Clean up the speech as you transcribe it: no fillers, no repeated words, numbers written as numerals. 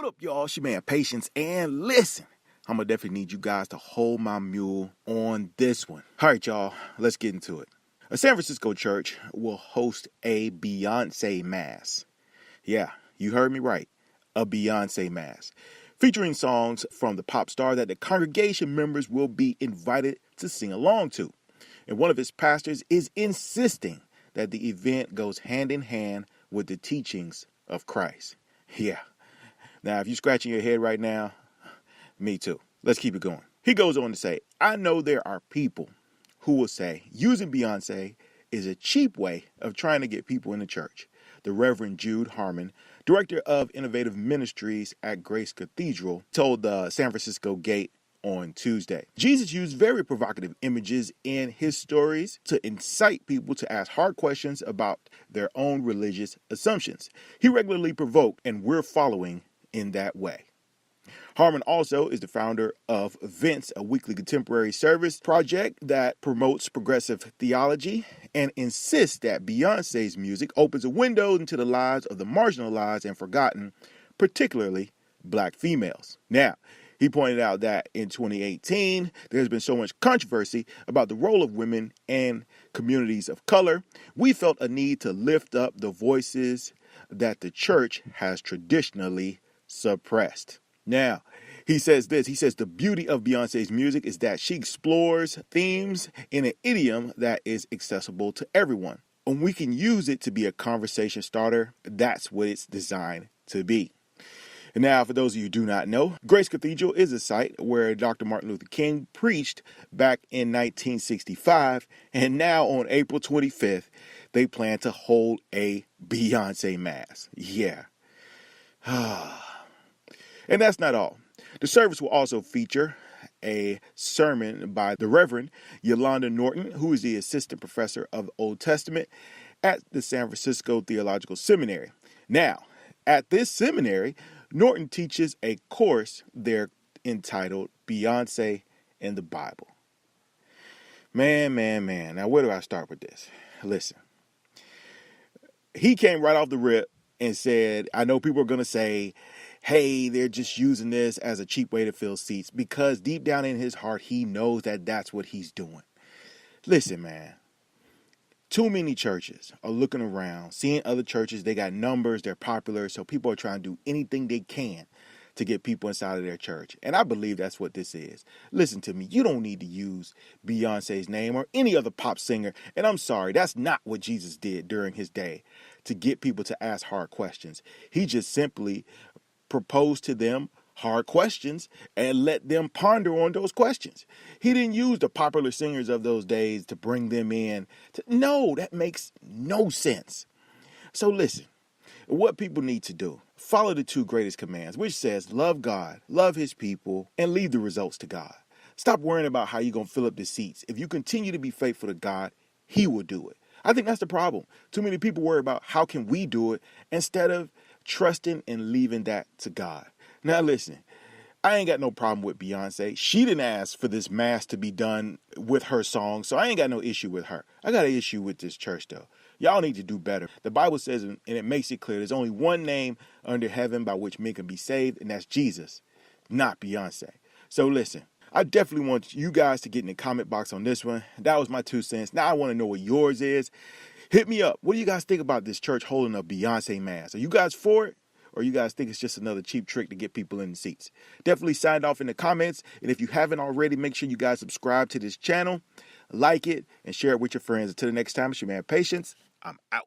What up, y'all? It's your man, Patience. And listen, I'm going to definitely need you guys to hold my mule on this one. All right, y'all, let's get into it. A San Francisco church will host a Beyonce Mass. Yeah, you heard me right. A Beyonce Mass. Featuring songs from the pop star that the congregation members will be invited to sing along to. And one of its pastors is insisting that the event goes hand in hand with the teachings of Christ. Yeah. Now, if you're scratching your head right now, me too. Let's keep it going. He goes on to say, I know there are people who will say using Beyonce is a cheap way of trying to get people in the church. The Reverend Jude Hartmann, director of innovative ministries at Grace Cathedral, told the San Francisco Gate on Tuesday. Jesus used very provocative images in his stories to incite people to ask hard questions about their own religious assumptions. He regularly provoked, and we're following in that way. Harmon also is the founder of Vince, a weekly contemporary service project that promotes progressive theology and insists that Beyonce's music opens a window into the lives of the marginalized and forgotten, particularly black females. Now, he pointed out that in 2018, there's been so much controversy about the role of women and communities of color. We felt a need to lift up the voices that the church has traditionally suppressed. Now, he says this. He says the beauty of Beyonce's music is that she explores themes in an idiom that is accessible to everyone. And we can use it to be a conversation starter. That's what it's designed to be. And now, for those of you who do not know, Grace Cathedral is a site where Dr. Martin Luther King preached back in 1965. And now on April 25th, they plan to hold a Beyonce Mass. Yeah. And that's not all. The service will also feature a sermon by the Reverend Yolanda Norton, who is the assistant professor of the Old Testament at the San Francisco Theological Seminary. Now, at this seminary, Norton teaches a course there entitled Beyonce and the Bible. Man. Now, where do I start with this? Listen. He came right off the rip and said, I know people are going to say, hey, they're just using this as a cheap way to fill seats, because deep down in his heart, he knows that that's what he's doing. Listen, man, too many churches are looking around, seeing other churches, they got numbers, they're popular, so people are trying to do anything they can to get people inside of their church. And I believe that's what this is. Listen to me, you don't need to use Beyonce's name or any other pop singer. And I'm sorry, that's not what Jesus did during his day to get people to ask hard questions. He just simply proposed to them hard questions and let them ponder on those questions. He didn't use the popular singers of those days to bring them in. No, that makes no sense. So listen, what people need to do, follow the two greatest commands, which says love God, love his people, and leave the results to God. Stop worrying about how you're going to fill up the seats. If you continue to be faithful to God, he will do it. I think that's the problem. Too many people worry about how can we do it instead of trusting and leaving that to God. Now listen, I ain't got no problem with Beyonce. She didn't ask for this mass to be done with her song, so I ain't got no issue with her. I got an issue with this church though. Y'all need to do better. The Bible says, and it makes it clear, there's only one name under heaven by which men can be saved, and that's Jesus, not Beyonce. So listen, I definitely want you guys to get in the comment box on this one. That was my 2 cents. Now I want to know what yours is. Hit me up. What do you guys think about this church holding a Beyonce Mass? Are you guys for it? Or you guys think it's just another cheap trick to get people in the seats? Definitely sign off in the comments. And if you haven't already, make sure you guys subscribe to this channel, like it, and share it with your friends. Until the next time, it's your man Patience. I'm out.